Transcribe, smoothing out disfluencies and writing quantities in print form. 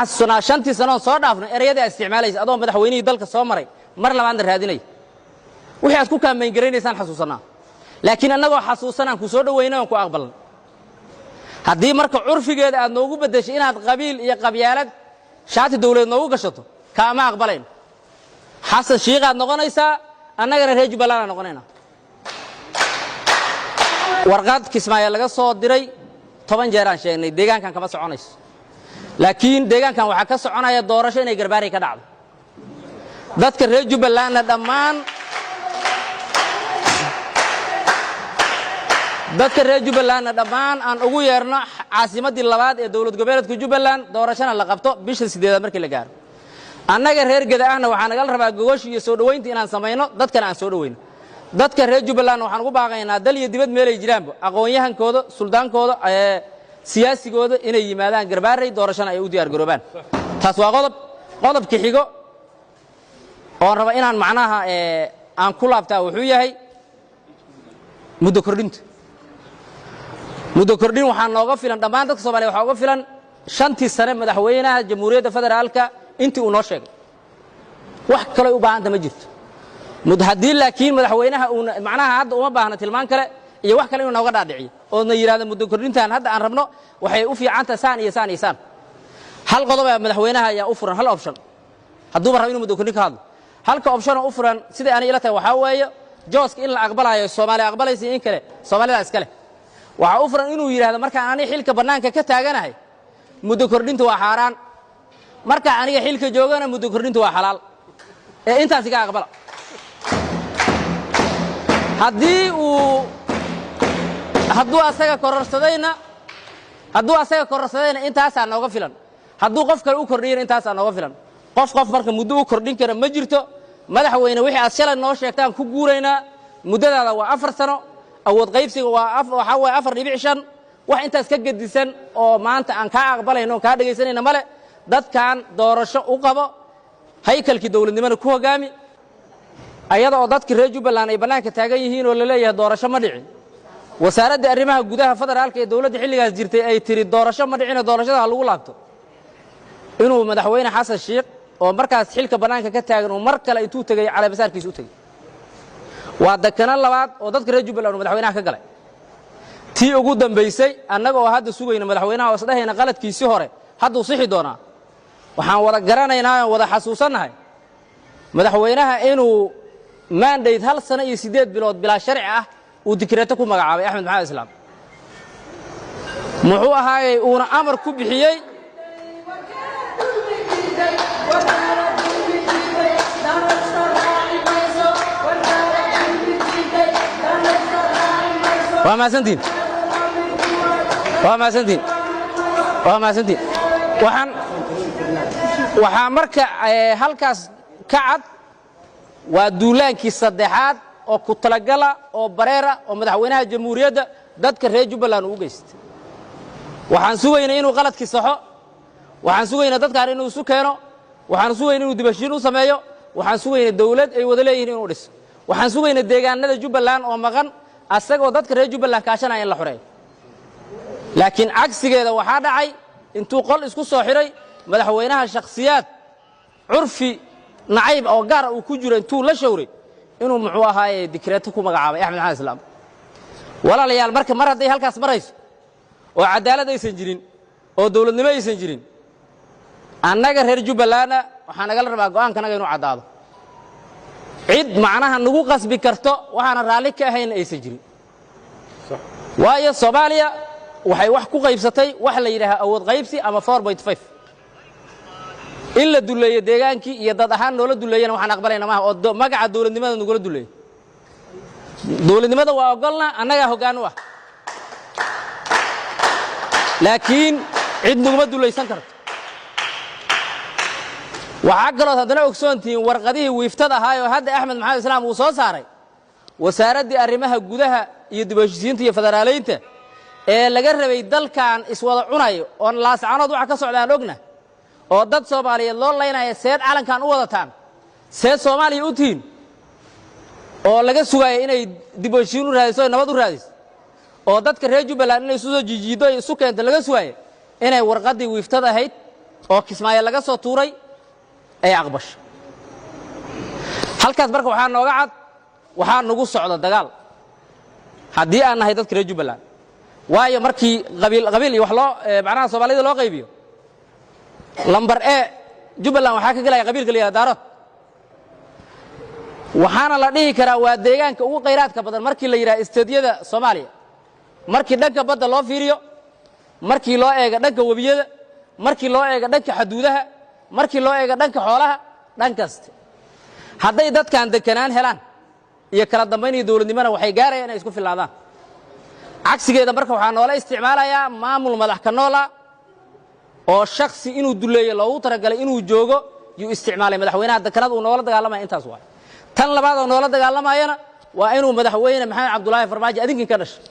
xasuusnaa shantii sano soo dhaafnay ereyada isticmaalaysa adoo madaxweynihii dalka soo maray mar labaadna raadinay wixii aad ku kaameyn garanaysaan xasuusanaa laakiin annagoo xasuusanaan ku soo dhaweynay oo ku aqbalan haddii marka curfigeeda aad noogu bedeshay inaad qabiil iyo qabyaalad shaati dawlad noogu gashato kaama aqbalayn xasan shiiqaad noqonaysaa annagana reer Jubbaland noqonayna warqad Kismaayo laga soo diray 10 jeer aan sheegnay deegaankan kama soconayso laakiin deegaankan waxa ka soconaya doorasho inay garbaari ka dhacdo dadka reer Jubbaland dhammaan aan ugu yeerno caasimadii labaad ee dawlad goboleedka Jubbaland doorashana la qabto bisha 8 markii la gaaro annaga reer Gada ahna waxa naga rabaa gogosh iyo soo dhaweynta inaan sameeyno dadkana aan soo dhaweyno dadka reer Jubbaland waxaan ugu baaqaynaa dal iyo dibad meel ay jiraan aqoon-yahankooda suldaankooda siyaasigooda inay yimaadaan garbaaray doorashana ay u diyaar garoobaan taas waa qodobka xigo oo raba inaan macnaha aan ku laabtaa wuxuu yahay muddo kordhin waxaan nooga filan dhammaan dadka Soomaaliyeed waxa uga filan 5 sano madaxweynaha jamhuuriyadda federaalka intii uu noo sheegay wax kale u baahan ma jirto haddii laakiin madaxweynaha uu macnaha hadda uma baahna tilmaan kale iyo wax kale inuu nooga dhaadhiciyo oo na yiraahdo muddo kordhintan hadda aan rabno waxay u fiicantaa saan iyo saan hal qodob ee madaxweynaha ayaa u furan hal option hadduu rabo inuu muddo kordhin ka hadlo halka option oo u furan sida aan ila tahay waxa weeye jooska in la aqbalayo Soomaaliya aqbalaysa in kale Soomaalida iskale waxa u furan inuu yiraahdo marka aan xilka banaanka ka taaganahay muddo kordhintu waa xaraan marka aniga xilka joogana muddo kordhintu waa xalaal ee intaas iga aqbala hadduu asaga kororsadayna intaas aan nooga filan hadduu qof kale u kordhiyana intaas aan nooga filan qof marka muddo u kordhin kara ma jirto madaxweyne wixii aad shalay noo sheegtaan ku guureynaa muddadaada waa 4 sano awood qaybsiga waa waxa way 4.5 wax intaas ka gadisan oo maanta aan ka aqbalayno ka dhageysanayna male dadkan doorasho u qabo haykalkii dawladnimada ku hogaami ayada oo dadka reer Jubbaland ay banaanka taagan yihiin oo la leeyahay doorasho ma dhicin wasaaradda arrimaha gudaha federaalka ee dawladda xilligaas jirtay ay tiri doorasho ma dhicin doorashada lagu laabto inuu madaxweyne Xasan Shiiq oo markaas xilka banaanka ka taagan oo mar kale intuu tagay calaamasaarkiisa u tagay waa dakana labaad oo dadka reer Jubbaland madaxweynaha ka galay tii ugu dambeysay annaga oo hadda sugayna madaxweynaha oo sadahayna qaladkiisii hore hadda uu sixi doonaa waxaan wada garanaynaa oo wada xasuusanahay madaxweynaha inuu mandate 1 sano iyo 8 bilood bila sharci ah uu dikreeto ku magacaabay Axmed Maxamed Islaam muxuu ahaayay uuna amar ku bixiyay waa maasantiin waxaan marka halkaas ka cad waa duulaankii saddexaad oo ku talagala oo bareera oo madaxweynaha jamhuuriyadda dadka reer Jubbaland u geystay waxaan sugaynaa inuu qaladkii saxo waxaan sugaynaa dadkaan inuu isu keeno waxaan sugaynaa inuu dibashiin u sameeyo waxaan sugaynaa dawlad ay wada leeyihiin inuu dhiso waxaan sugaynaa deegaanada Jubbaland oo maqan asagoo dadka reer Jubbaland kaashanaya in la xureeyo laakiin cagsigeeda waxa dhacay intuu qol isku soo xiray madaxweynaha shakhsiyaad curfi nacayb oo gaar uu ku jiro intuu la shawray inuu muxuu ahaayay dikreeto ku magacaabay Axmed Maxamed Islaam walaalayaal marka mar haday halkaas marayso oo cadaalad aysan jirin oo dawladnimo aysan jirin annaga reer Jubbaland waxa naga rabaa go'aankanaga inuu cadaado cid macnaha nagu qasbi karto waxaana raali ka ahayn aysan jirin waayo Soomaaliya waxay wax ku qaybsatay wax la yiraahdo awood qaybsi ama 4.5 in la duleeyo deegaankii iyo dad ahaan noola duleeyana waxaan aqbalayna ma oo magaca dawladnimada nagu la duleeyo dawladnimada waa ogolna annaga hoggaan u ah laakiin cid naguma dulaysan karto waxa kaloo haddana ogsoontiin warqadihii wiiftada ahaa oo hadda Axmed Maxamed Islaam uu soo saaray wasaaradda arrimaha gudaha iyo dibashiinta iyo federaaleynta ee laga rabay dalkan iswada cunayo oo laascanood waxa ka socdaan ogna oo dad Soomaaliyeed loo leenayo seed calankan u wadataan seed Soomaaliya u tiin oo laga sugayo inay dibashiin u raadiso nabad u raadiso oo dadka reer Jubbaland inay soo jiijiido isu keento laga sugayo inay warqadii wiiftada ahayd oo Kismaayo laga soo tuuray ay aqbasho halkaas marka waxaa nooga cad waxaa nagu socda dagaal haddii aan nahay dadka reer Jubbaland waayo markii qabiil iyo wax loo macnaha Soomaalida loo qaybiyo lambar Jubbaland waxaa ka galaya qabiilka la yiraahdo Daarood waxaana la dhihi karaa waa deegaanka ugu kheyraadka badan markii la yiraahdo isteediyada Soomaaliya markii dhanka badda loo fiiriyo markii loo eego dhanka wabiyada markii loo eego dhanka xuduudaha markii loo eego dhanka xoolaha dhan kasta hadday dadkan deganaan helaan iyo kala dambeyn iyo dawladnimada waxay gaarayaan inay isku filaadaan cagsigeeda marka waxaa noola isticmaalayaa maamul madax ka noola oo shakhsi inuu duleeyo loogu talagalay inuu joogo yuu isticmaalay madaxweynaha dekanada uu noola dagaalamaya intaas waay tan labaad oo noola dagaalamayana waa inuu madaxweyne maxamed cabdullaahi farmaajo adinkin ka dhashay